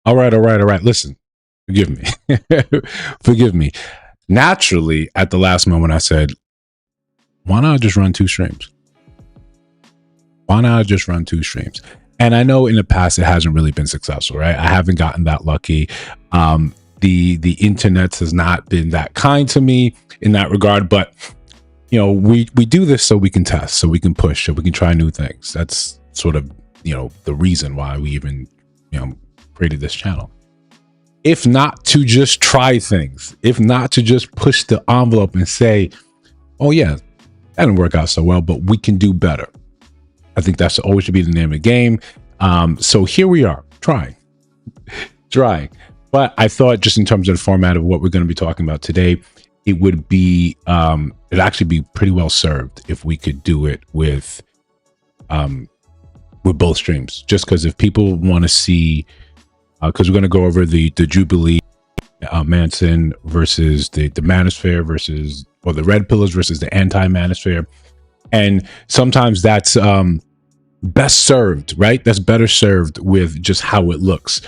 All right, all right, all right. Listen, forgive me. Forgive me. Naturally, at the last moment, I said, why not just run 2 streams? Why not just run 2 streams? And I know in the past it hasn't really been successful, right? I haven't gotten that lucky. The internet has not been that kind to me in that regard, but you know, we do this so we can test, so we can push, so we can try new things. That's sort of, you know, the reason why we even, you know, created this channel. If not to just try things, if not to just push the envelope and say, oh yeah, that didn't work out so well, but we can do better. I think that's always should be the name of the game. So here we are, trying. But I thought, just in terms of the format of what we're going to be talking about today, it would be, it'd actually be pretty well served if we could do it with both streams. Just because if people want to see, because we're going to go over the Jubilee, Manson versus the Manosphere versus, or the Red Pillars versus the anti-Manosphere. And sometimes that's best served, right? That's better served with just how it looks,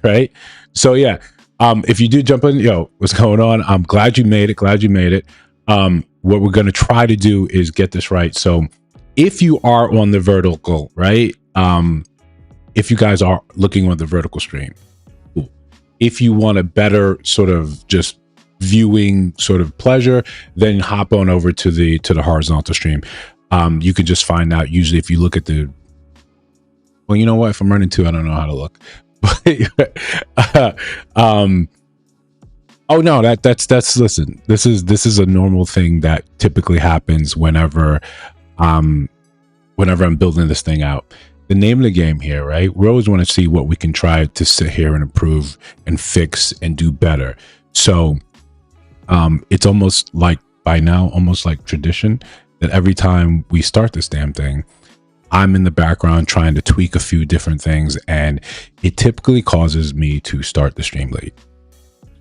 right? So yeah, if you do jump in, yo, what's going on? I'm glad you made it. What we're going to try to do is get this right. So if you are on the vertical, right? If you guys are looking on the vertical stream, cool. If you want a better sort of just viewing sort of pleasure, then hop on over to the horizontal stream. You can just find out, usually if you look at the, well, you know what, if I'm running 2, I don't know how to look. Oh no, that's listen, this is a normal thing that typically happens whenever I'm building this thing out. The name of the game here, right? We always want to see what we can try to sit here and improve and fix and do better. So it's almost like, by now, almost like tradition, that every time we start this damn thing, I'm in the background trying to tweak a few different things, and it typically causes me to start the stream late.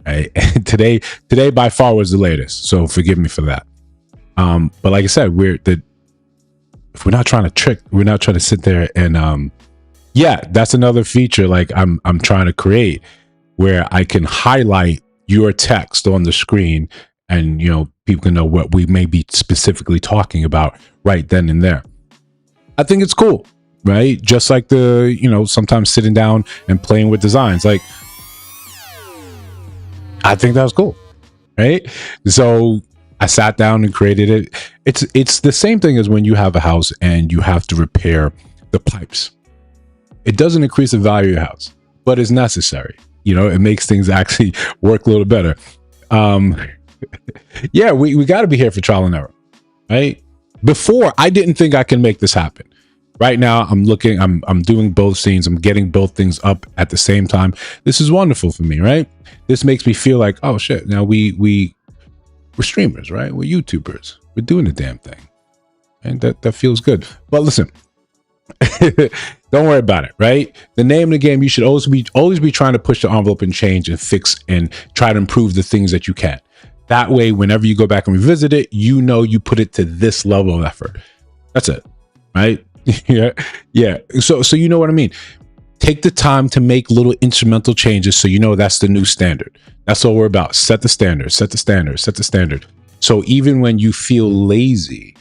Right? And today by far was the latest, so forgive me for that. But like I said, if we're not trying to trick, we're not trying to sit there and yeah, that's another feature like I'm trying to create, where I can highlight your text on the screen, and you know, people can know what we may be specifically talking about right then and there. I think it's cool, right? Just like the, you know, sometimes sitting down and playing with designs, like I think that was cool, right? So I sat down and created it. It's the same thing as when you have a house and you have to repair the pipes. It doesn't increase the value of your house, but it's necessary. You know, it makes things actually work a little better. Yeah, we got to be here for trial and error, right? Before, I didn't think I can make this happen. Right now, I'm doing both scenes. I'm getting both things up at the same time. This is wonderful for me, right? This makes me feel like, oh shit, now we're streamers, right? We're YouTubers. We're doing the damn thing. And that feels good. But listen, don't worry about it, right? The name of the game, you should always be trying to push the envelope and change and fix and try to improve the things that you can. That way, whenever you go back and revisit it, you know you put it to this level of effort. That's it, right? yeah. So you know what I mean? Take the time to make little instrumental changes so you know that's the new standard. That's all we're about. Set the standard, set the standard, set the standard. So even when you feel lazy,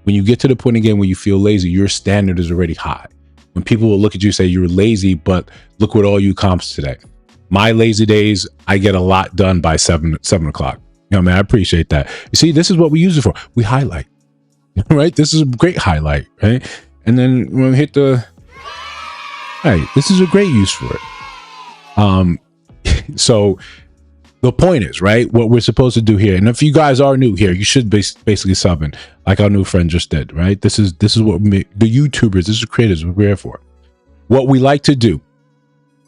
when you get to the point again where you feel lazy, your standard is already high. When people will look at you and say you're lazy, but look what all you accomplished today. My lazy days, I get a lot done by 7 o'clock. You know, man, I appreciate that. You see, this is what we use it for. We highlight, right? This is a great highlight, right? And then when we hit the, hey, this is a great use for it. So the point is, right, what we're supposed to do here, and if you guys are new here, you should basically sub in, like our new friend just did, right? This is what the YouTubers, this is the creators we're here for. What we like to do,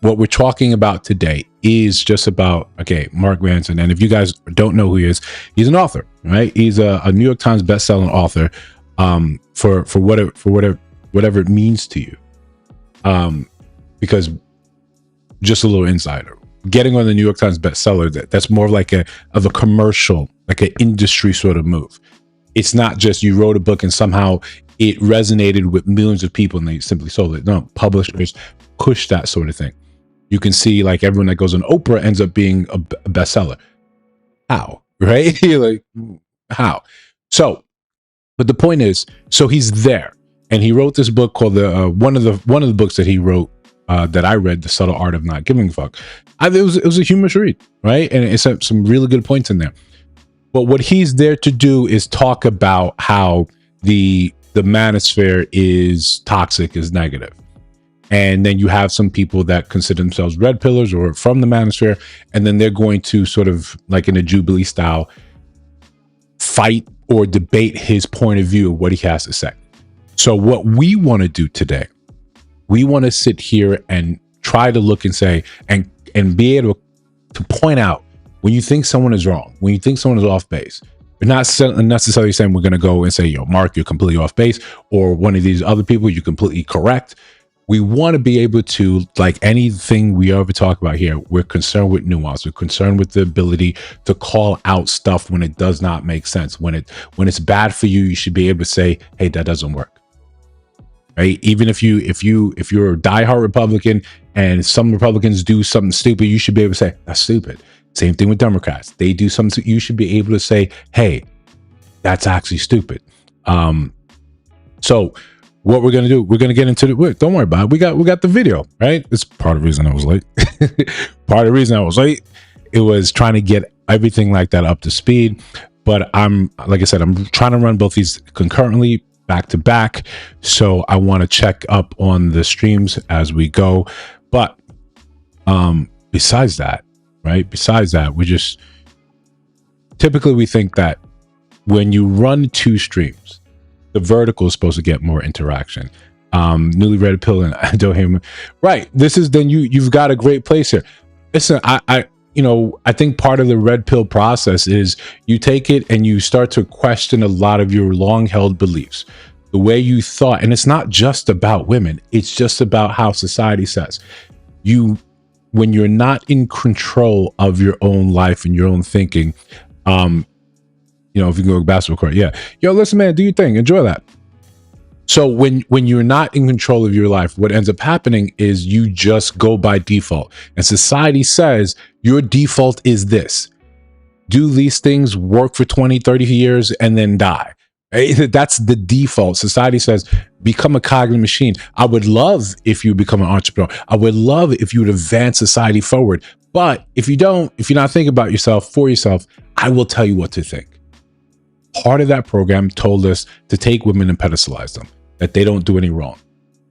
what we're talking about today is just about, okay, Mark Manson. And if you guys don't know who he is, he's an author, right? He's a New York Times best-selling author for whatever it means to you. Because just a little insider, getting on the New York Times bestseller, that's more like a commercial, like an industry sort of move. It's not just you wrote a book and somehow it resonated with millions of people and they simply sold it. No, publishers push that sort of thing. you can see like everyone that goes on Oprah ends up being a bestseller. How? Right? Like, how? So, but the point is, so he's there, and he wrote this book called one of the books that he wrote that I read, The Subtle Art of Not Giving a Fuck. It was a humorous read, right? And it's some really good points in there. But what he's there to do is talk about how the manosphere is toxic, is negative. And then you have some people that consider themselves red pillars or from the manosphere, and then they're going to sort of like in a Jubilee style fight or debate his point of view of what he has to say. So what we want to do today, we want to sit here and try to look and say and be able to point out when you think someone is wrong, when you think someone is off base. You're not necessarily saying we're going to go and say, yo, Mark, you're completely off base, or one of these other people, you're completely correct. We want to be able to, like anything we ever talk about here, we're concerned with nuance. We're concerned with the ability to call out stuff when it does not make sense. When it's bad for you, you should be able to say, hey, that doesn't work. Right? Even if you're a diehard Republican and some Republicans do something stupid, you should be able to say, that's stupid. Same thing with Democrats. They do something, you should be able to say, hey, that's actually stupid. So what we're going to do, we're going to get into the, don't worry about it. We got the video, right? It's part of the reason I was late. Part of the reason I was late, it was trying to get everything like that up to speed. But like I said, I'm trying to run both these concurrently, back to back. So I want to check up on the streams as we go. But besides that, right? Besides that, typically we think that when you run two streams, the vertical is supposed to get more interaction. Newly Red Pill and I don't hear me. Right. This is then you've got a great place here. Listen, I think part of the red pill process is you take it and you start to question a lot of your long held beliefs, the way you thought. And it's not just about women. It's just about how society says when you're not in control of your own life and your own thinking, if you can go to basketball court, yeah. Yo, listen, man, do your thing. Enjoy that. So when you're not in control of your life, what ends up happening is you just go by default. And society says your default is this. Do these things, work for 20, 30 years, and then die. Right? That's the default. Society says, become a cognitive machine. I would love if you become an entrepreneur. I would love if you would advance society forward. But if you don't, if you're not thinking about yourself for yourself, I will tell you what to think. Part of that program told us to take women and pedestalize them, that they don't do any wrong.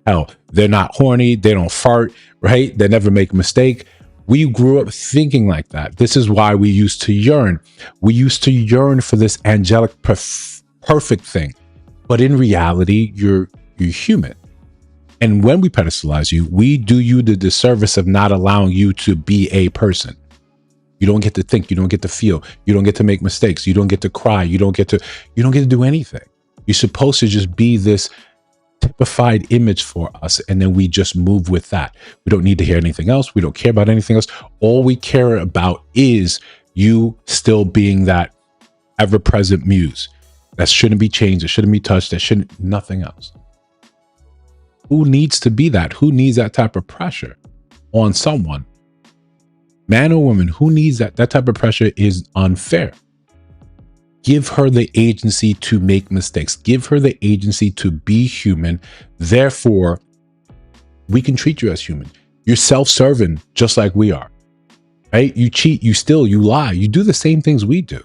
Hell, they're not horny, they don't fart, right? They never make a mistake. We grew up thinking like that. This is why we used to yearn. We used to yearn for this angelic, perfect thing. But in reality, you're human. And when we pedestalize you, we do you the disservice of not allowing you to be a person. You don't get to think, you don't get to feel, you don't get to make mistakes, you don't get to cry, you don't get to do anything. You're supposed to just be this typified image for us, and then we just move with that. We don't need to hear anything else. We don't care about anything else. All we care about is you still being that ever-present muse that shouldn't be changed, that shouldn't be touched, that shouldn't, nothing else. Who needs to be that? Who needs that type of pressure on someone? Man or woman, who needs that? That type of pressure is unfair. Give her the agency to make mistakes. Give her the agency to be human. Therefore, we can treat you as human. You're self-serving just like we are, right? You cheat, you steal, you lie. You do the same things we do.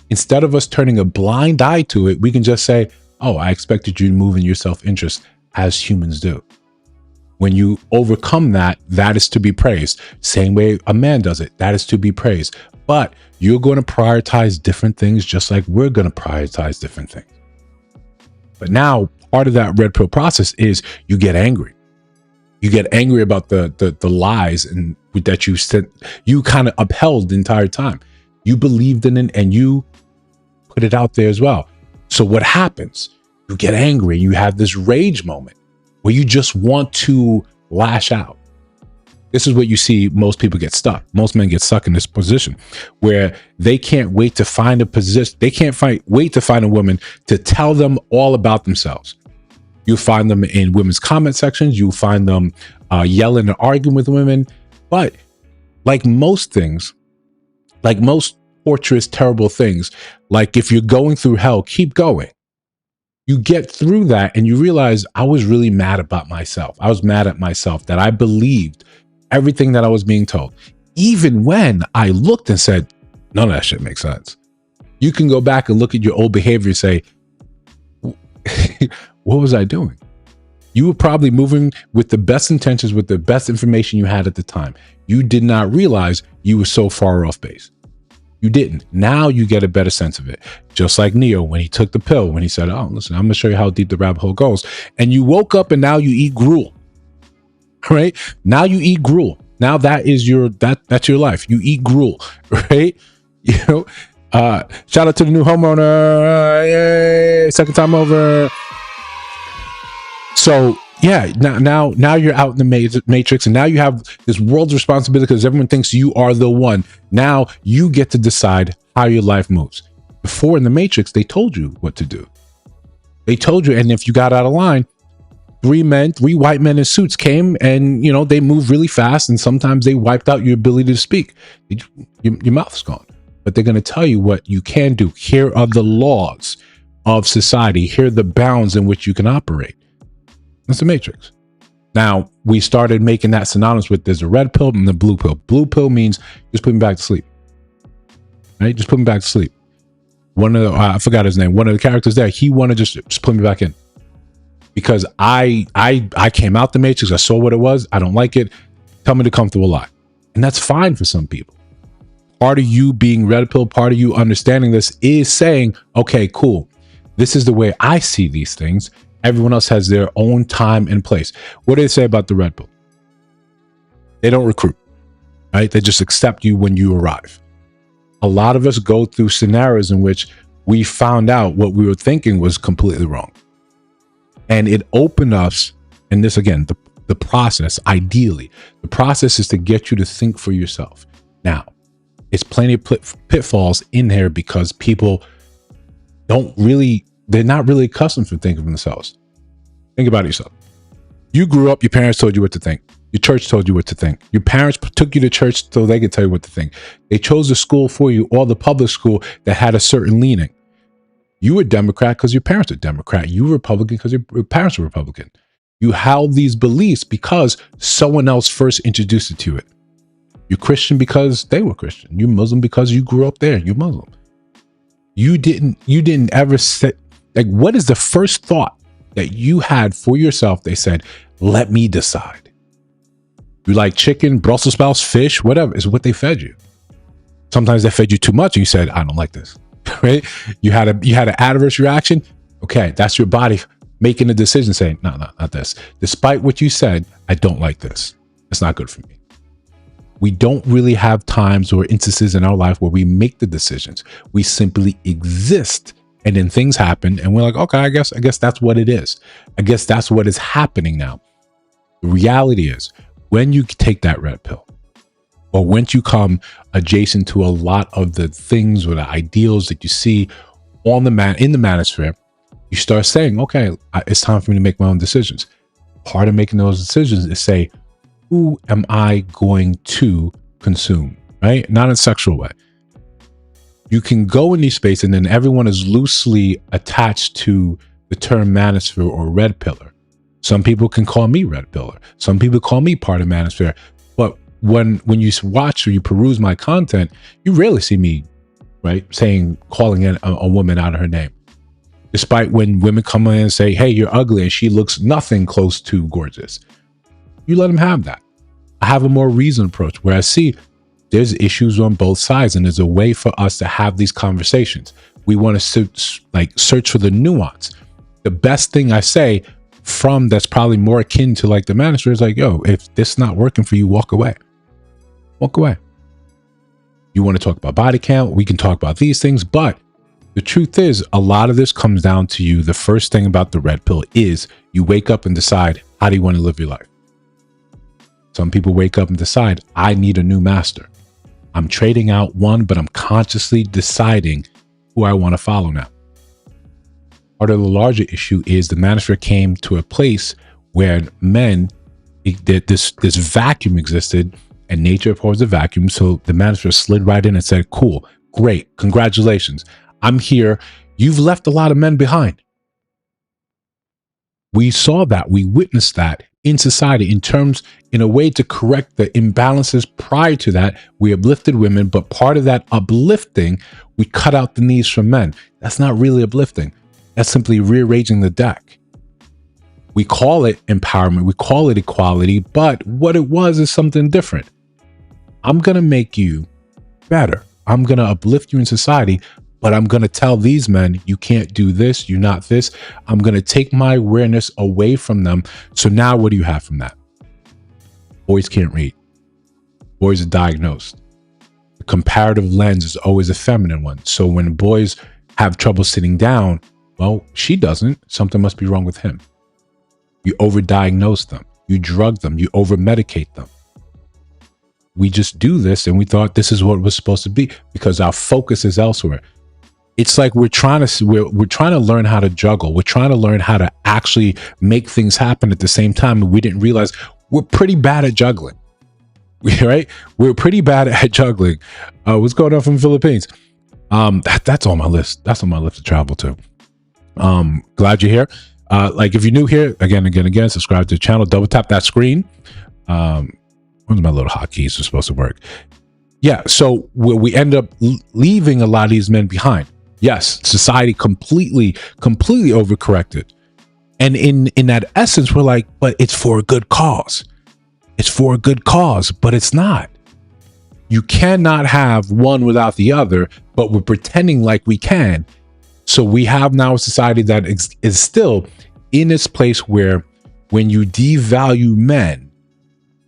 Instead of us turning a blind eye to it, we can just say, oh, I expected you to move in your self-interest as humans do. When you overcome that, that is to be praised. Same way a man does it, that is to be praised. But you're going to prioritize different things just like we're going to prioritize different things. But now part of that red pill process is you get angry. You get angry about the lies and that you kind of upheld the entire time. You believed in it and you put it out there as well. So what happens? You get angry. You have this rage moment where you just want to lash out. This is what you see most people get stuck. Most men get stuck in this position where they can't wait to find a position. They can't wait to find a woman to tell them all about themselves. You find them in women's comment sections. You find them yelling and arguing with women. But like most things, like most torturous, terrible things, like if you're going through hell, keep going. You get through that and you realize I was really mad about myself. I was mad at myself that I believed everything that I was being told. Even when I looked and said, none of that shit makes sense. You can go back and look at your old behavior and say, what was I doing? You were probably moving with the best intentions, with the best information you had at the time. You did not realize you were so far off base. You didn't. Now you get a better sense of it. Just like Neo, when he took the pill, when he said, oh, listen, I'm going to show you how deep the rabbit hole goes. And you woke up and now you eat gruel, right? Now you eat gruel. Now that is that's your life. You eat gruel, right? You know, shout out to the new homeowner. Yay, second time over. So yeah, now you're out in the matrix, and now you have this world's responsibility because everyone thinks you are the one. Now you get to decide how your life moves. Before in the matrix, they told you what to do. They told you, and if you got out of line, three white men in suits came, and you know they moved really fast, and sometimes they wiped out your ability to speak. Your mouth's gone. But they're going to tell you what you can do. Here are the laws of society. Here are the bounds in which you can operate. That's the matrix. Now, we started making that synonymous with there's a red pill and the blue pill. Blue pill means just put me back to sleep. Right? Just put me back to sleep. One of the, I forgot his name. One of the characters there, he wanted to just put me back in. Because I came out the matrix. I saw what it was. I don't like it. Tell me to come through a lie. And that's fine for some people. Part of you being red pill, part of you understanding this is saying, okay, cool. This is the way I see these things. Everyone else has their own time and place. What do they say about the red pill? They don't recruit, right? They just accept you when you arrive. A lot of us go through scenarios in which we found out what we were thinking was completely wrong. And it opened us, and this again, the process, ideally, the process is to get you to think for yourself. Now, it's plenty of pitfalls in here because people they're not really accustomed to thinking for themselves. Think about it yourself. You grew up, your parents told you what to think. Your church told you what to think. Your parents took you to church so they could tell you what to think. They chose a school for you, or the public school that had a certain leaning. You were Democrat because your parents were Democrat. You were Republican because your parents were Republican. You held these beliefs because someone else first introduced it to it. You're Christian because they were Christian. You're Muslim because you grew up there. You're Muslim. You didn't ever say, like, what is the first thought that you had for yourself? They said, let me decide. You like chicken, Brussels sprouts, fish, whatever is what they fed you. Sometimes they fed you too much and you said, I don't like this, right? You had an adverse reaction. Okay, that's your body making a decision saying, no, not this. Despite what you said, I don't like this. It's not good for me. We don't really have times or instances in our life where we make the decisions. We simply exist, and then things happen and we're like, okay, I guess that's what it is. I guess that's what is happening now. The reality is, when you take that red pill, or once you come adjacent to a lot of the things or the ideals that you see in the manosphere, you start saying, okay, it's time for me to make my own decisions. Part of making those decisions is say, who am I going to consume, right? Not in a sexual way. You can go in these spaces and then everyone is loosely attached to the term manosphere or red pillar. Some people can call me red pillar. Some people call me part of manosphere. But when you watch or you peruse my content, you rarely see me, right, calling a woman out of her name. Despite when women come in and say, hey, you're ugly, and she looks nothing close to gorgeous. You let them have that. I have a more reasoned approach where I see there's issues on both sides, and there's a way for us to have these conversations. We want to search for the nuance. The best thing I say from that's probably more akin to like the manager is like, yo, if this is not working for you, walk away. Walk away. You want to talk about body count? We can talk about these things, but the truth is a lot of this comes down to you. The first thing about the red pill is you wake up and decide, how do you want to live your life? Some people wake up and decide, I need a new master. I'm trading out one, but I'm consciously deciding who I want to follow now. Part of the larger issue is the manosphere came to a place where men, this vacuum existed, and nature abhors a vacuum. So the manosphere slid right in and said, cool, great, congratulations, I'm here. You've left a lot of men behind. We saw that, we witnessed that in society in a way to correct the imbalances. Prior to that, we uplifted women, but part of that uplifting, we cut out the knees from men. That's not really uplifting. That's simply rearranging the deck. We call it empowerment, we call it equality, but what it was is something different. I'm going to make you better. I'm going to uplift you in society, but I'm going to tell these men, you can't do this, you're not this. I'm going to take my awareness away from them. So now what do you have from that? Boys can't read. Boys are diagnosed. The comparative lens is always a feminine one. So when boys have trouble sitting down, well, she doesn't. Something must be wrong with him. You overdiagnose them. You drug them. You overmedicate them. We just do this and we thought this is what it was supposed to be because our focus is elsewhere. It's like we're trying to learn how to juggle. We're trying to learn how to actually make things happen at the same time. And we didn't realize we're pretty bad at juggling, right? We're pretty bad at juggling. What's going on from the Philippines? That's on my list. That's on my list to travel to. Glad you're here. Like if you're new here, again, subscribe to the channel, double tap that screen. When's my little hotkeys are supposed to work? Yeah. So we end up leaving a lot of these men behind. Yes, society completely overcorrected. And in that essence, we're like, but it's for a good cause. It's for a good cause, but it's not. You cannot have one without the other, but we're pretending like we can. So we have now a society that is still in this place where when you devalue men,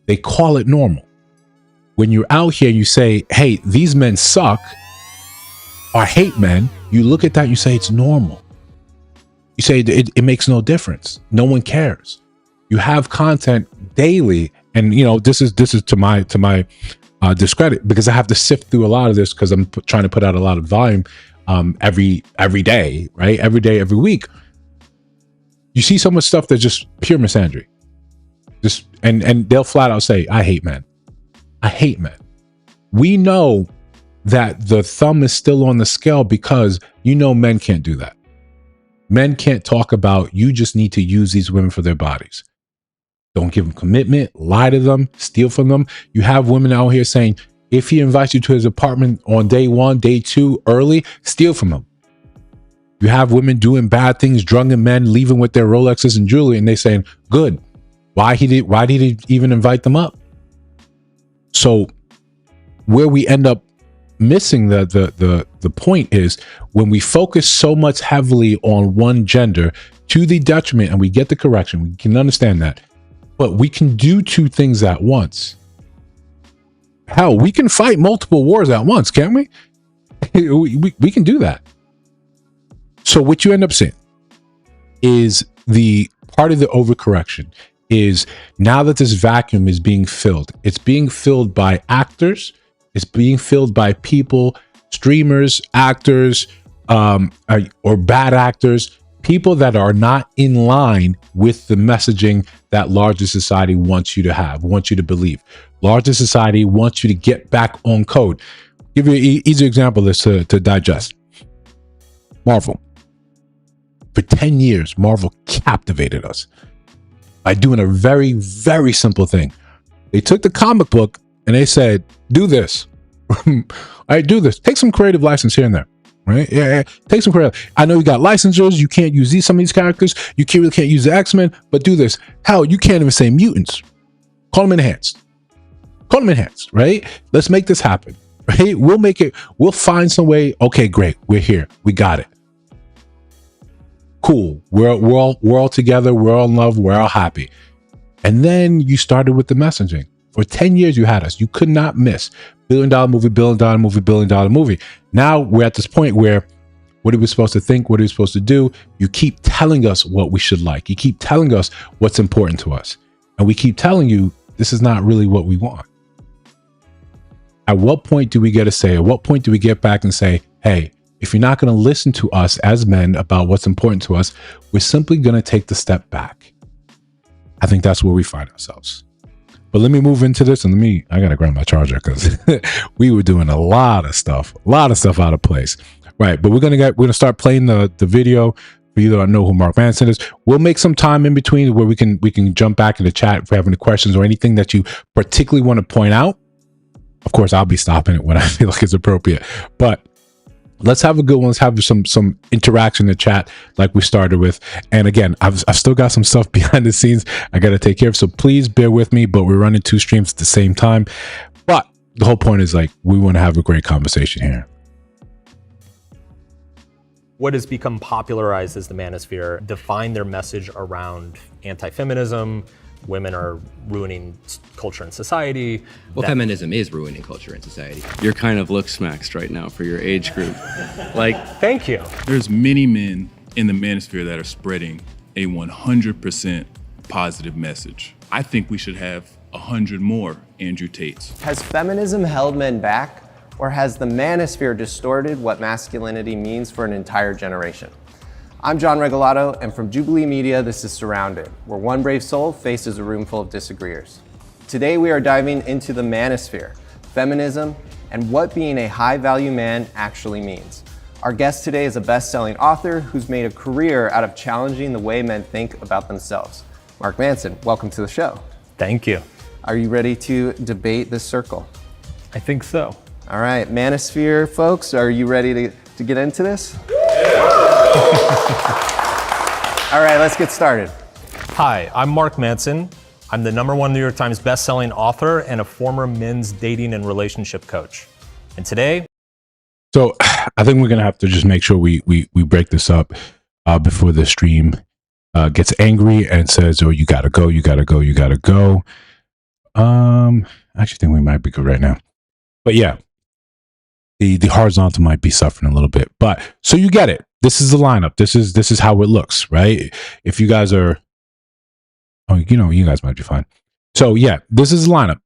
they call it normal. When you're out here and you say, hey, these men suck, or hate men, you look at that and you say it's normal. You say it makes no difference. No one cares. You have content daily, and you know this is to my discredit because I have to sift through a lot of this because I'm trying to put out a lot of volume every day, right? Every day, every week. You see so much stuff that's just pure misandry. Just and they'll flat out say, I hate men. I hate men. We know that the thumb is still on the scale because you know men can't do that. Men can't talk about you just need to use these women for their bodies. Don't give them commitment, lie to them, steal from them. You have women out here saying, if he invites you to his apartment on day 1, day 2, early, steal from him. You have women doing bad things, drugging men, leaving with their Rolexes and jewelry, and they saying, good. Why did he even invite them up? So where we end up missing the point is when we focus so much heavily on one gender to the detriment, and we get the correction, we can understand that, but we can do two things at once. Hell, we can fight multiple wars at once, can't we? We can do that. So what you end up seeing is the part of the overcorrection is now that this vacuum is being filled, it's being filled by actors, it's being filled by people, streamers, actors, or bad actors, people that are not in line with the messaging that larger society wants you to have, wants you to believe. Larger society wants you to get back on code. Give you an easy example of this to digest. Marvel. For 10 years, Marvel captivated us by doing a very, very simple thing. They took the comic book and they said, do this. All right, do this. Take some creative license here and there. Right? Yeah. Take some creative. I know you got licensures. You can't use some of these characters. You really can't use the X-Men, but do this. Hell, you can't even say mutants. Call them enhanced. Call them enhanced, right? Let's make this happen. Right? We'll make it. We'll find some way. Okay, great. We're here. We got it. Cool. We're all together. We're all in love. We're all happy. And then you started with the messaging. For 10 years, you had us. You could not miss. $1 billion movie, $1 billion movie, $1 billion movie. Now we're at this point where what are we supposed to think? What are we supposed to do? You keep telling us what we should like. You keep telling us what's important to us. And we keep telling you this is not really what we want. At what point do we get a say? At what point do we get back and say, hey, if you're not going to listen to us as men about what's important to us, we're simply going to take the step back. I think that's where we find ourselves. But let me move into this, and I gotta grab my charger because we were doing a lot of stuff out of place. Right, but we're gonna start playing the video for you that know who Mark Manson is. We'll make some time in between where we can jump back in the chat if we have any questions or anything that you particularly want to point out. Of course, I'll be stopping it when I feel like it's appropriate. But let's have a good one. Let's have some interaction in the chat like we started with. And again, I've still got some stuff behind the scenes I got to take care of. So please bear with me, but we're running 2 streams at the same time. But the whole point is, like, we want to have a great conversation here. What has become popularized as the Manosphere define their message around anti-feminism. Women are ruining culture and society. Well, feminism is ruining culture and society. You're kind of look-smaxed right now for your age group. Like, thank you. There's many men in the Manosphere that are spreading a 100% positive message. I think we should have 100 more Andrew Tates. Has feminism held men back, or has the Manosphere distorted what masculinity means for an entire generation? I'm John Regalado, and from Jubilee Media, this is Surrounded, where one brave soul faces a room full of disagreeers. Today we are diving into the Manosphere, feminism, and what being a high-value man actually means. Our guest today is a best-selling author who's made a career out of challenging the way men think about themselves. Mark Manson, welcome to the show. Thank you. Are you ready to debate this circle? I think so. All right, Manosphere folks, are you ready to get into this? All right, let's get started. Hi, I'm Mark Manson. I'm the #1 New York Times best-selling author and a former men's dating and relationship coach. And today... So I think we're going to have to just make sure we break this up before the stream gets angry and says, oh, you got to go, you got to go, you got to go. I actually think we might be good right now. But yeah. The horizontal might be suffering a little bit, but so you get it. This is the lineup. This is how it looks, right? If you guys are, you guys might be fine. So yeah, this is the lineup.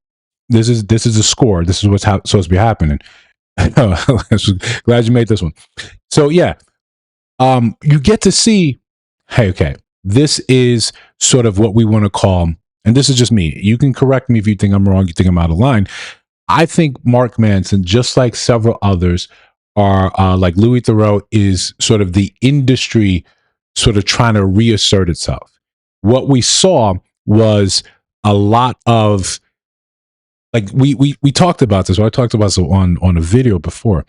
This is a score. This is what's supposed to be happening. Glad you made this one. So yeah, you get to see. Hey, okay, this is sort of what we want to call, and this is just me. You can correct me if you think I'm wrong. You think I'm out of line. I think Mark Manson, just like several others, are like Louis Theroux, is sort of the industry sort of trying to reassert itself. What we saw was a lot of, like, we talked about this. I talked about this on a video before.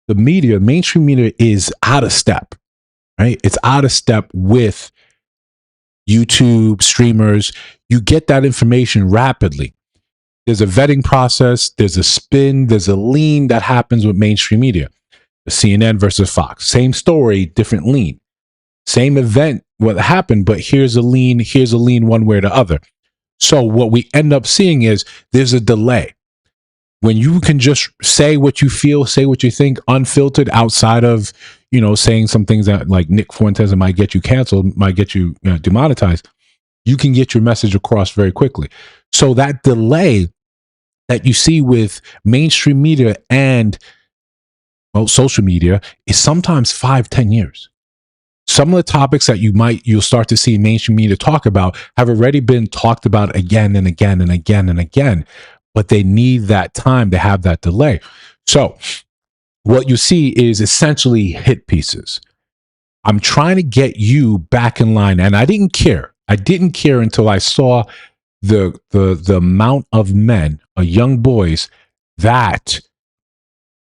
The media, mainstream media, is out of step, right? It's out of step with YouTube streamers. You get that information rapidly. There's a vetting process, there's a spin, there's a lean that happens with mainstream media. The CNN versus Fox, same story, different lean. Same event, what happened, but here's a lean one way or the other. So what we end up seeing is there's a delay. When you can just say what you feel, say what you think, unfiltered, outside of, saying some things that, like Nick Fuentes, might get you canceled, might get you demonetized, you can get your message across very quickly. So that delay that you see with mainstream media and social media is sometimes 5-10 years. Some of the topics that you'll start to see mainstream media talk about have already been talked about again and again and again and again, but they need that time to have that delay. So what you see is essentially hit pieces. I'm trying to get you back in line, and I didn't care. I didn't care until I saw the amount of men, young boys, that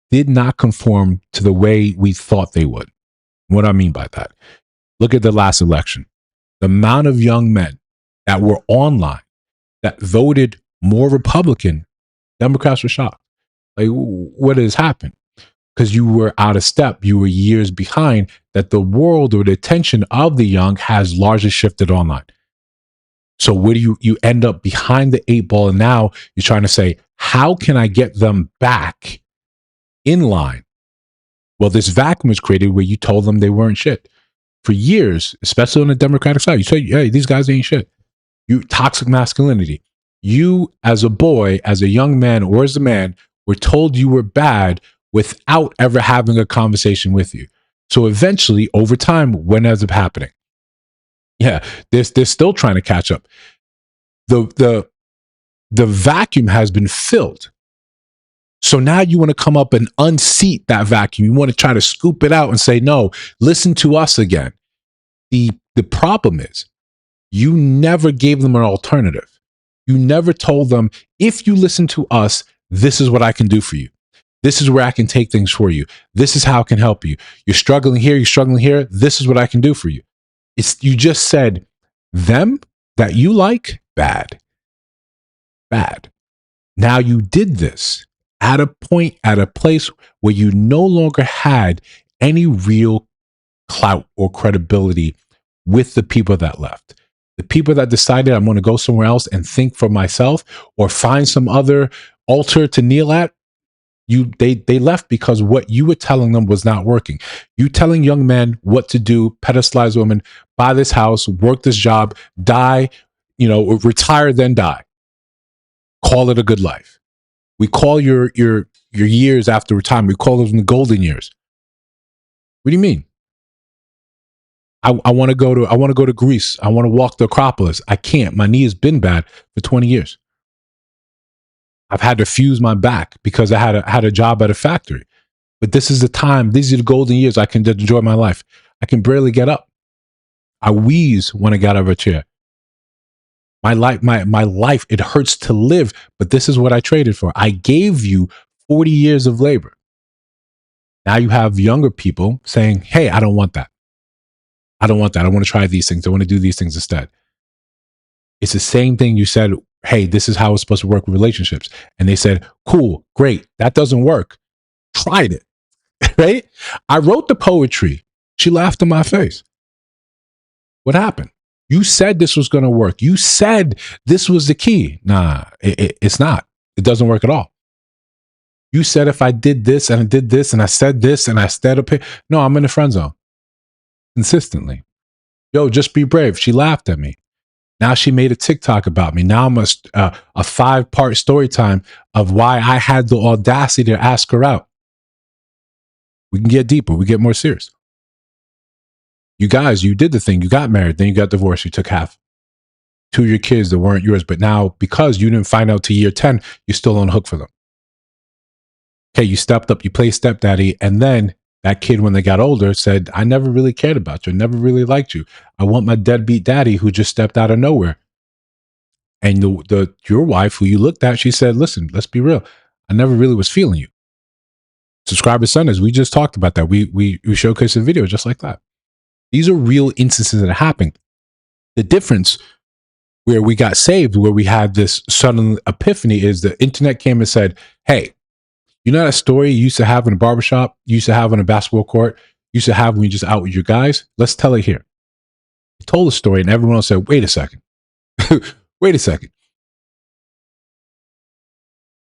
did not conform to the way we thought they would. What I mean by that, look at the last election. The amount of young men that were online that voted more Republican, Democrats were shocked. Like, what has happened? Because you were out of step. You were years behind, that the world or the attention of the young has largely shifted online. So where do you end up behind the 8 ball, and now you're trying to say, how can I get them back in line? Well, this vacuum was created where you told them they weren't shit. For years, especially on the Democratic side, you say, hey, these guys ain't shit. You toxic masculinity. You, as a boy, as a young man, or as a man, were told you were bad without ever having a conversation with you. So eventually, over time, what ends up happening? Yeah, they're still trying to catch up. The the vacuum has been filled. So now you want to come up and unseat that vacuum. You want to try to scoop it out and say, no, listen to us again. The problem is you never gave them an alternative. You never told them, if you listen to us, this is what I can do for you. This is where I can take things for you. This is how I can help you. You're struggling here. You're struggling here. This is what I can do for you. You just said them that you like, bad. Now you did this at a point, at a place where you no longer had any real clout or credibility with the people that left. The people that decided I'm going to go somewhere else and think for myself or find some other altar to kneel at, they left because what you were telling them was not working. You telling young men what to do, pedestalize women, buy this house, work this job, die, retire, then die. Call it a good life. We call your years after retirement, we call them the golden years. What do you mean? I want to go to Greece. I want to walk the Acropolis. I can't. My knee has been bad for 20 years. I've had to fuse my back because I had a job at a factory. But this is the time. These are the golden years I can enjoy my life. I can barely get up. I wheeze when I get out of a chair. My life, it hurts to live, but this is what I traded for. I gave you 40 years of labor. Now you have younger people saying, hey, I don't want that. I don't want that. I want to try these things. I want to do these things instead. It's the same thing you said, hey, this is how it's supposed to work with relationships. And they said, cool, great. That doesn't work. Tried it, right? I wrote the poetry. She laughed in my face. What happened? You said this was going to work. You said this was the key. Nah, it's not. It doesn't work at all. You said if I did this and I did this and I said this and I stayed up here. No, I'm in the friend zone. Consistently. Yo, just be brave. She laughed at me. Now she made a TikTok about me. Now I'm a 5-part story time of why I had the audacity to ask her out. We can get deeper. We get more serious. You guys, you did the thing. You got married. Then you got divorced. You took half. 2 of your kids that weren't yours. But now, because you didn't find out till year 10, you're still on hook for them. Okay, you stepped up. You played stepdaddy. And then that kid, when they got older, said, I never really cared about you. I never really liked you. I want my deadbeat daddy who just stepped out of nowhere. And your wife, who you looked at, she said, listen, let's be real. I never really was feeling you. Subscriber Sundays, we just talked about that. We showcased a video just like that. These are real instances that are happening. The difference where we got saved, where we had this sudden epiphany, is the internet came and said, hey, you know that story you used to have in a barbershop, you used to have on a basketball court, you used to have when you just out with your guys? Let's tell it here. He told the story and everyone else said, wait a second. Wait a second.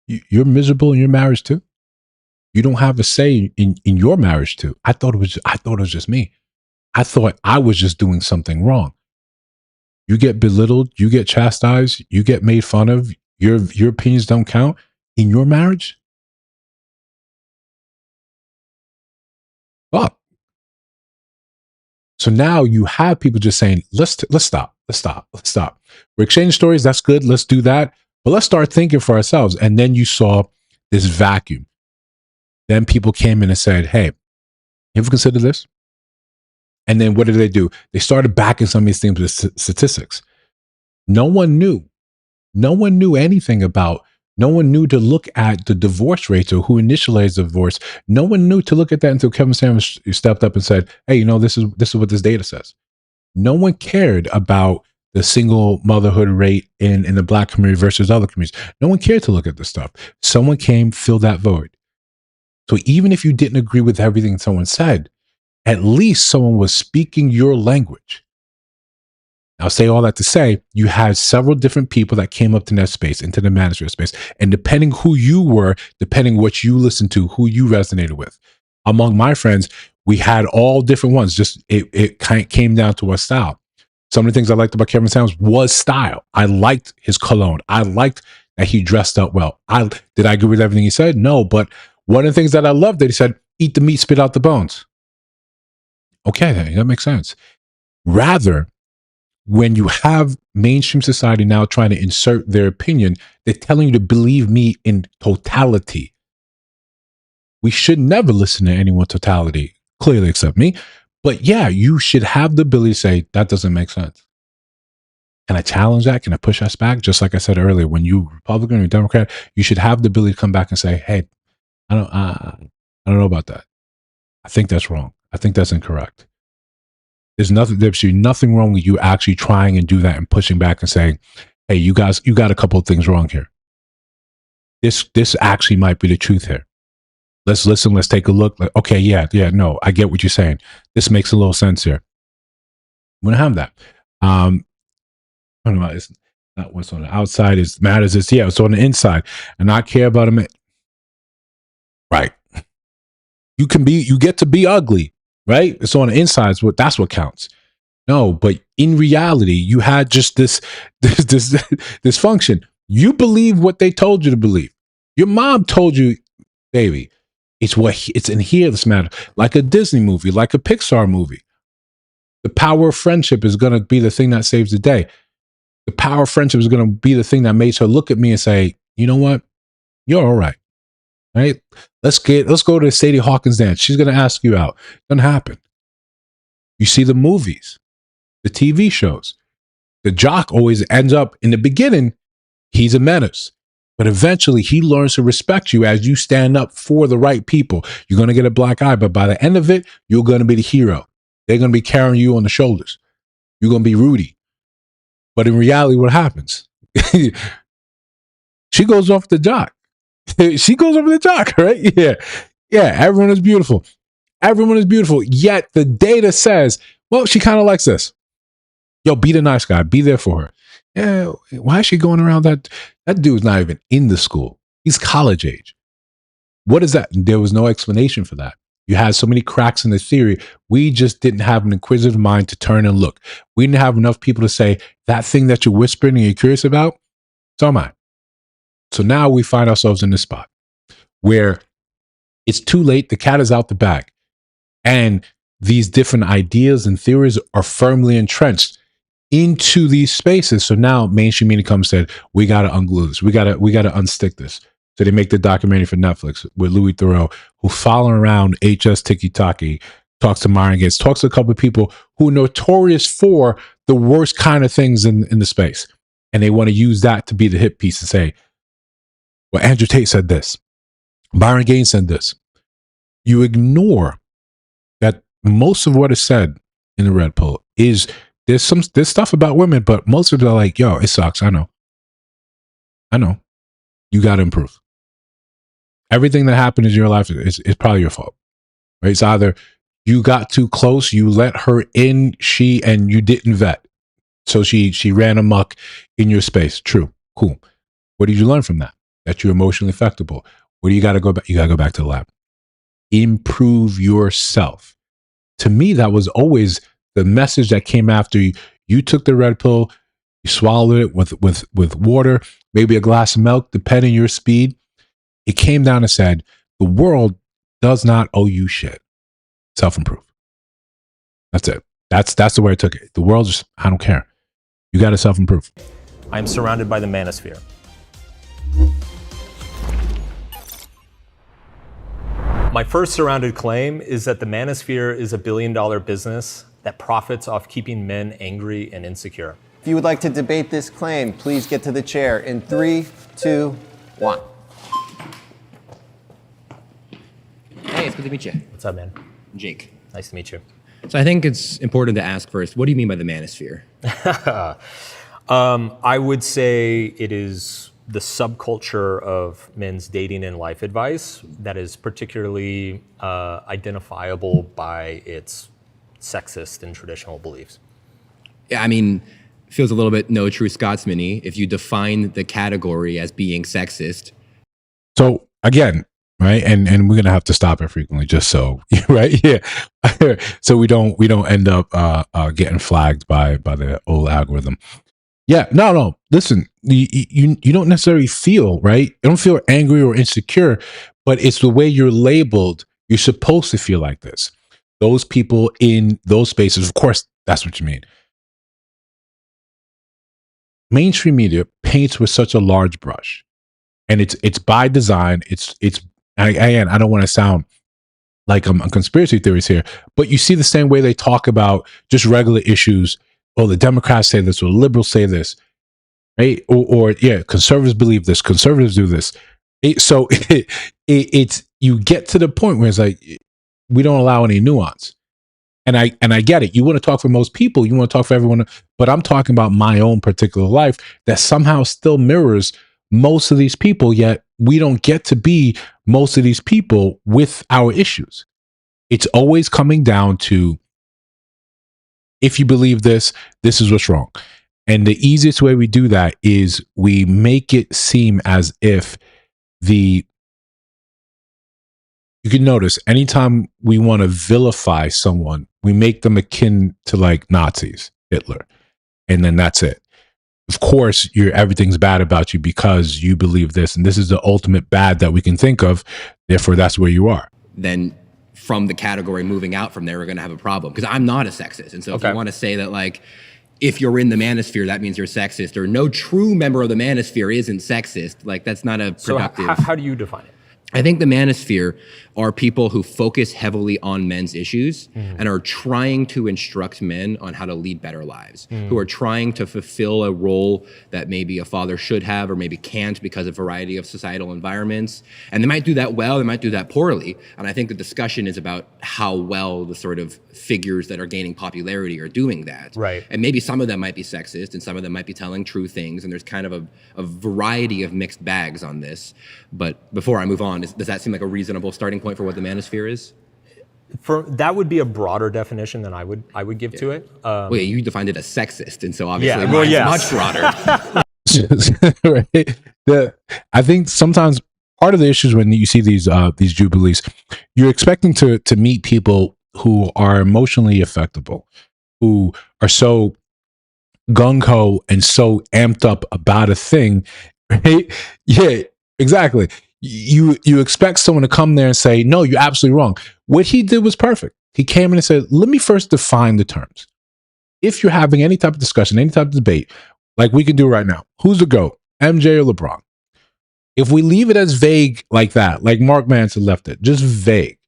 You're miserable in your marriage too? You don't have a say in your marriage too? I thought it was just me. I thought I was just doing something wrong. You get belittled, you get chastised, you get made fun of, your opinions don't count in your marriage? Fuck. So now you have people just saying, let's stop. We're exchanging stories, that's good, let's do that. But let's start thinking for ourselves. And then you saw this vacuum. Then people came in and said, hey, you ever consider this? And then what did they do? They started backing some of these things with statistics. No one knew anything about, no one knew to look at the divorce rates or who initialized the divorce. No one knew to look at that until Kevin Samuels stepped up and said, hey, this is what this data says. No one cared about the single motherhood rate in the Black community versus other communities. No one cared to look at this stuff. Someone came, filled that void. So even if you didn't agree with everything someone said, at least someone was speaking your language. I'll say all that to say, you had several different people that came up to that space, into the Manosphere space. And depending who you were, depending what you listened to, who you resonated with. Among my friends, we had all different ones. Just it kind of came down to our style. Some of the things I liked about Kevin Samuels was style. I liked his cologne. I liked that he dressed up well. Did I agree with everything he said? No, but one of the things that I loved that he said, eat the meat, spit out the bones. Okay, that makes sense. Rather, when you have mainstream society now trying to insert their opinion, they're telling you to believe me in totality. We should never listen to anyone totality, clearly except me. But yeah, you should have the ability to say, that doesn't make sense. Can I challenge that? Can I push us back? Just like I said earlier, when you Republican or Democrat, you should have the ability to come back and say, hey, I don't know about that. I think that's wrong. I think that's incorrect. There should be nothing wrong with you actually trying and do that and pushing back and saying, hey, you guys, you got a couple of things wrong here. This actually might be the truth here. Let's listen. Let's take a look. Like, okay, yeah, no, I get what you're saying. This makes a little sense here. I'm gonna have that. I don't know. It's not what's on the outside. It matters. It's on the inside, and I care about them. Right. You get to be ugly, right? It's on the inside. That's what counts. No, but in reality, you had just this function. You believe what they told you to believe. Your mom told you, baby, it's in here this matter. Like a Disney movie, like a Pixar movie. The power of friendship is going to be the thing that saves the day. The power of friendship is going to be the thing that makes her look at me and say, you know what? You're all right. Right? Let's go to Sadie Hawkins dance. She's going to ask you out. Doesn't happen. You see the movies, the TV shows. The jock always ends up in the beginning. He's a menace, but eventually he learns to respect you as you stand up for the right people. You're going to get a black eye, but by the end of it, you're going to be the hero. They're going to be carrying you on the shoulders. You're going to be Rudy. But in reality, what happens? She goes off the jock. She goes over the jock, right? Yeah. Everyone is beautiful. Everyone is beautiful. Yet the data says, well, she kind of likes this. Yo, be the nice guy. Be there for her. Yeah. Why is she going around that? That dude's not even in the school. He's college age. What is that? There was no explanation for that. You had so many cracks in the theory. We just didn't have an inquisitive mind to turn and look. We didn't have enough people to say, that thing that you're whispering and you're curious about, so am I. So now we find ourselves in this spot where it's too late. The cat is out the bag. And these different ideas and theories are firmly entrenched into these spaces. So now mainstream media comes and said, we got to unglue this. We got to unstick this. So they make the documentary for Netflix with Louis Theroux, who following around HS Tiki Taki, talks to Myron Gates, talks to a couple of people who are notorious for the worst kind of things in the space. And they want to use that to be the hit piece and say, well, Andrew Tate said this. Byron Gaines said this. You ignore that most of what is said in the Red Pill is there's stuff about women, but most of it are like, yo, it sucks. I know. You got to improve. Everything that happened in your life is probably your fault. Right? It's either you got too close, you let her in, and you didn't vet. So she ran amok in your space. True. Cool. What did you learn from that? That you're emotionally affectable. Where do you got to go back? You got to go back to the lab. Improve yourself. To me, that was always the message that came after you. You took the red pill, you swallowed it with water, maybe a glass of milk, depending on your speed. It came down and said, the world does not owe you shit. Self-improve. That's it. That's the way I took it. The world just, I don't care. You got to self-improve. I'm surrounded by the Manosphere. My first surrounded claim is that the Manosphere is a billion-dollar business that profits off keeping men angry and insecure. If you would like to debate this claim, please get to the chair in 3, 2, 1. Hey, it's good to meet you. What's up, man? Jake. Nice to meet you. So I think it's important to ask first, what do you mean by the Manosphere? I would say it is the subculture of men's dating and life advice that is particularly identifiable by its sexist and traditional beliefs. Yeah, I mean, feels a little bit no true Scotsman-y if you define the category as being sexist. So again, right, and we're gonna have to stop it frequently, just so right, yeah, so we don't end up getting flagged by the old algorithm. Yeah, no. Listen, you don't necessarily feel right. You don't feel angry or insecure, but it's the way you're labeled. You're supposed to feel like this. Those people in those spaces, of course, that's what you mean. mainstream media paints with such a large brush, and it's by design. Again, I don't want to sound like I'm on conspiracy theories here, but you see the same way they talk about just regular issues. Oh, the Democrats say this, or the liberals say this, right? Or yeah, conservatives believe this, conservatives do this. It's you get to the point where it's like we don't allow any nuance. And I get it. You want to talk for most people, you want to talk for everyone, but I'm talking about my own particular life that somehow still mirrors most of these people, yet we don't get to be most of these people with our issues. It's always coming down to, if you believe this, this is what's wrong. And the easiest way we do that is we make it seem as if you can notice anytime we want to vilify someone, we make them akin to like Nazis, Hitler, and then that's it. Of course, everything's bad about you because you believe this, and this is the ultimate bad that we can think of. Therefore, that's where you are. Then from the category moving out from there, we're going to have a problem, because I'm not a sexist. And so if you want to say that, like, if you're in the manosphere, that means you're sexist, or no true member of the manosphere isn't sexist, like, that's not a productive. So how do you define it? I think the manosphere are people who focus heavily on men's issues and are trying to instruct men on how to lead better lives, who are trying to fulfill a role that maybe a father should have or maybe can't because of a variety of societal environments. And they might do that well, they might do that poorly. And I think the discussion is about how well the sort of figures that are gaining popularity are doing that. Right. And maybe some of them might be sexist and some of them might be telling true things. And there's kind of a variety of mixed bags on this. But before I move on, does that seem like a reasonable starting point for what the manosphere is? That would be a broader definition than I would give to it. Well, you defined it as sexist, and so obviously yes. much broader. Right. I think sometimes part of the issues when you see these jubilees, you're expecting to meet people who are emotionally affectable, who are so gung-ho and so amped up about a thing, right? Yeah, exactly. You expect someone to come there and say, no, you're absolutely wrong. What he did was perfect. He came in and said, let me first define the terms. If you're having any type of discussion, any type of debate, like we can do right now, who's the GOAT, MJ or LeBron? If we leave it as vague like that, like Mark Manson left it, just vague,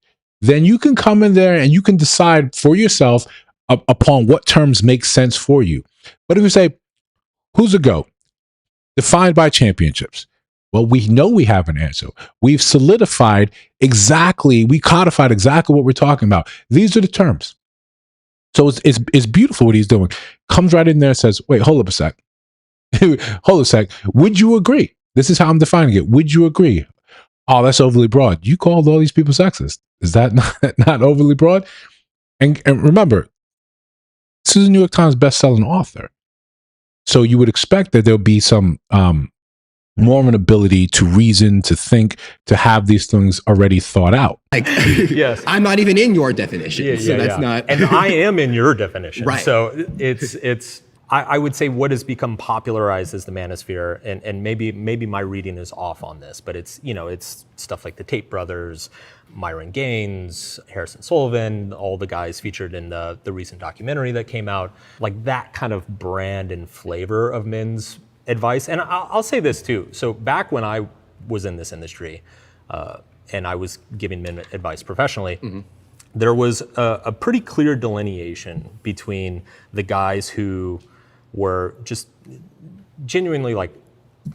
then you can come in there and you can decide for yourself upon what terms make sense for you. But if you say, who's the GOAT? Defined by championships. Well, we know we have an answer. We've solidified we codified exactly what we're talking about. These are the terms. So it's beautiful what he's doing. Comes right in there and says, wait, hold up a sec. Hold a sec. Would you agree? This is how I'm defining it. Would you agree? Oh, that's overly broad. You called all these people sexist. Is that not overly broad? And remember, this is a New York Times best-selling author. So you would expect that there'll be some more of an ability to reason, to think, to have these things already thought out. Like, yes. I'm not even in your definition, so that's not. And I am in your definition. Right. So it's. I would say what has become popularized as the manosphere, and maybe my reading is off on this, but it's stuff like the Tate brothers, Myron Gaines, Harrison Sullivan, all the guys featured in the recent documentary that came out, like that kind of brand and flavor of men's advice. And I'll say this too. So back when I was in this industry, and I was giving men advice professionally, there was a pretty clear delineation between the guys who were just genuinely like,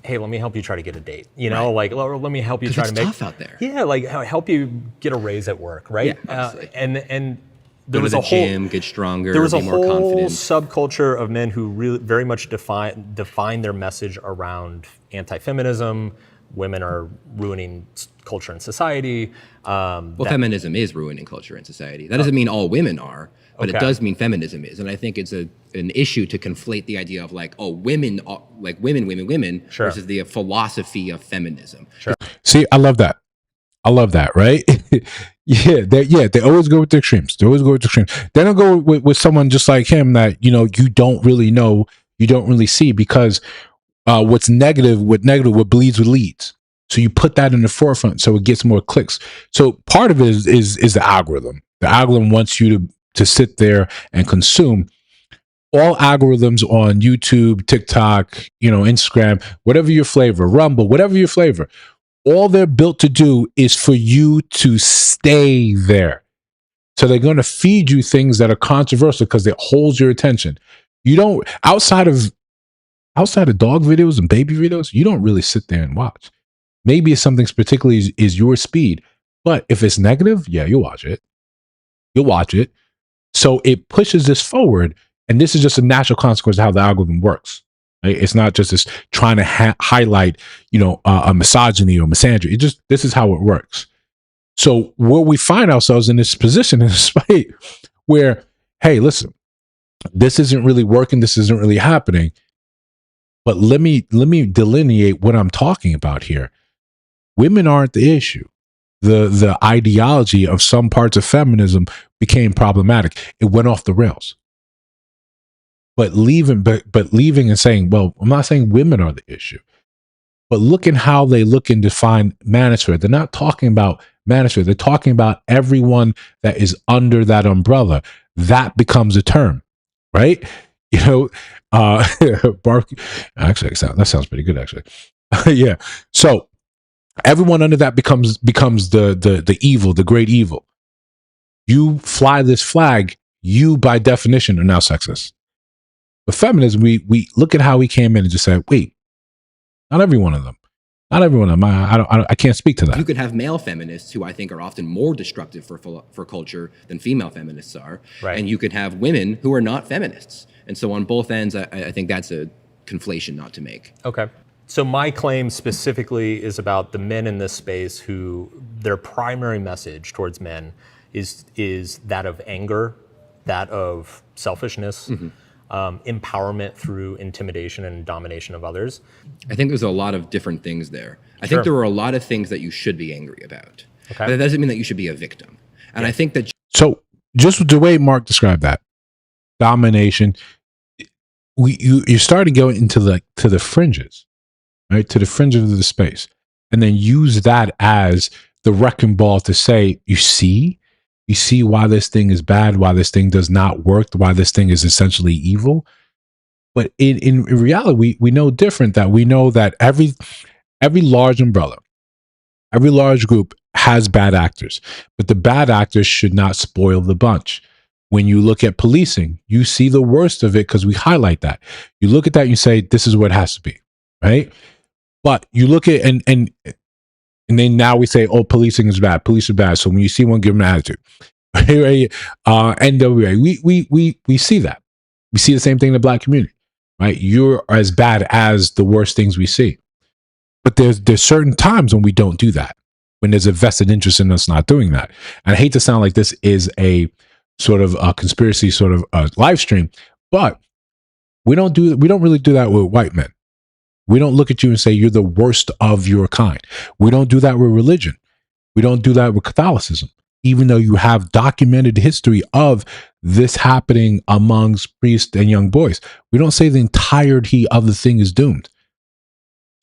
hey, let me help you try to get a date. Like, let me help you try to make. It's tough out there. Yeah, like help you get a raise at work, right? Yeah, and there was a gym, get stronger, there was be a more whole confident. subculture of men who really very much define their message around anti-feminism. Women are ruining culture and society. Feminism is ruining culture and society. That doesn't mean all women are, but it does mean feminism is. And I think it's an issue to conflate the idea of like, oh, women are, like women Sure. versus the philosophy of feminism. Sure. See, I love that, right? They always go with the extremes. They don't go with someone just like him that, you don't really know, you don't really see, because what's negative, what bleeds with leads. So you put that in the forefront so it gets more clicks. So part of it is the algorithm. The algorithm wants you to sit there and consume. all algorithms on YouTube, TikTok, Instagram, whatever your flavor, Rumble, whatever your flavor, all they're built to do is for you to stay there. So they're going to feed you things that are controversial because it holds your attention. You don't, outside of dog videos and baby videos, you don't really sit there and watch. Maybe it's something particularly is your speed, but if it's negative, yeah, you'll watch it. You'll watch it. So it pushes this forward, and this is just a natural consequence of how the algorithm works. Right? It's not just this trying to highlight, a misogyny or misandry. This is how it works. So where we find ourselves in this position, in this fight, where, hey, listen, this isn't really working. This isn't really happening. But let me delineate what I'm talking about here. Women aren't the issue. The ideology of some parts of feminism became problematic. It went off the rails. But leaving and saying, well, I'm not saying women are the issue, but look at how they look and define manosphere. They're not talking about manosphere. They're talking about everyone that is under that umbrella. That becomes a term, right? Actually, that sounds pretty good, actually. Yeah. So everyone under that becomes the evil, the great evil. You fly this flag, you by definition are now sexist. But feminism, we look at how we came in and just said, wait, not every one of them. Not everyone of them. I can't speak to that. You could have male feminists who I think are often more destructive for culture than female feminists are. Right. And you could have women who are not feminists. And so on both ends, I think that's a conflation not to make. Okay. So my claim specifically is about the men in this space who their primary message towards men is that of anger, that of selfishness, empowerment through intimidation and domination of others. I think there's a lot of different things there. I think there are a lot of things that you should be angry about. Okay. But that doesn't mean that you should be a victim. And I think that... So just the way Mark described that, domination, you're starting to go into the fringes, right? To the fringes of the space. And then use that as the wrecking ball to say, you see why this thing is bad, why this thing does not work, why this thing is essentially evil. But in reality, we know different, that we know that every large umbrella, every large group has bad actors, but the bad actors should not spoil the bunch. When you look at policing, you see the worst of it because we highlight that. You look at that and you say, this is what it has to be, right? But you look at, and then now we say, oh, policing is bad. Police are bad. So when you see one, give them an attitude. NWA, we see that. We see the same thing in the Black community, right? You're as bad as the worst things we see. But there's certain times when we don't do that, when there's a vested interest in us not doing that. And I hate to sound like this is a sort of a conspiracy sort of live stream, but we don't really do that with white men. We don't look at you and say you're the worst of your kind. We don't do that with religion. We don't do that with Catholicism, even though you have documented history of this happening amongst priests and young boys. We don't say the entirety of the thing is doomed.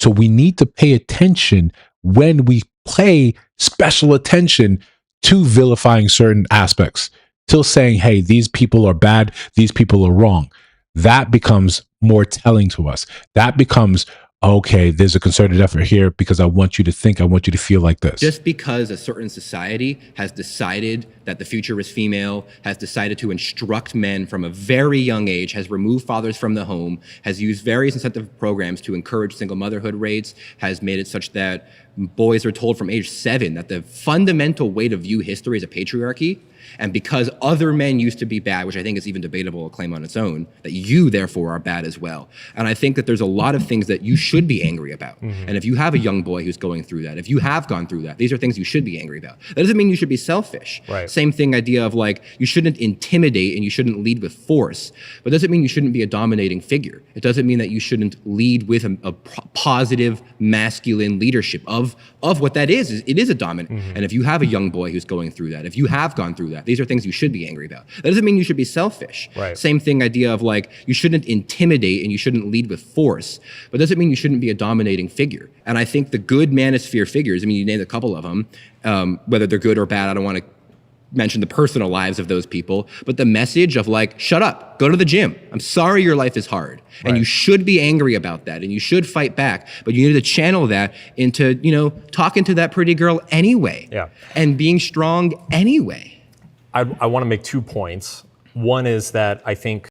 So we need to pay attention when we pay special attention to vilifying certain aspects, till saying, hey, these people are bad, these people are wrong. That becomes more telling to us. That becomes, okay, there's a concerted effort here because I want you to think, I want you to feel like this. Just because a certain society has decided that the future is female, has decided to instruct men from a very young age, has removed fathers from the home, has used various incentive programs to encourage single motherhood rates, has made it such that boys are told from age 7 that the fundamental way to view history is a patriarchy. And because other men used to be bad, which I think is even debatable a claim on its own, that you therefore are bad as well. And I think that there's a lot of things that you should be angry about. And if you have a young boy who's going through that, if you have gone through that, these are things you should be angry about. That doesn't mean you should be selfish. Right. Same thing, idea of like, you shouldn't intimidate and you shouldn't lead with force, but it doesn't mean you shouldn't be a dominating figure. It doesn't mean that you shouldn't lead with a positive masculine leadership of what that is. It is a dominant. And if you have a young boy who's going through that, if you have gone through that, these are things you should be angry about. That doesn't mean you should be selfish. Right. Same thing, idea of like, you shouldn't intimidate and you shouldn't lead with force, but it doesn't mean you shouldn't be a dominating figure. And I think the good manosphere figures, I mean, you named a couple of them, whether they're good or bad, I don't want to mention the personal lives of those people, but the message of like, shut up, go to the gym. I'm sorry your life is hard. And you should be angry about that and you should fight back, but you need to channel that into, you know, talking to that pretty girl anyway. And being strong anyway. I want to make 2 points. One is that I think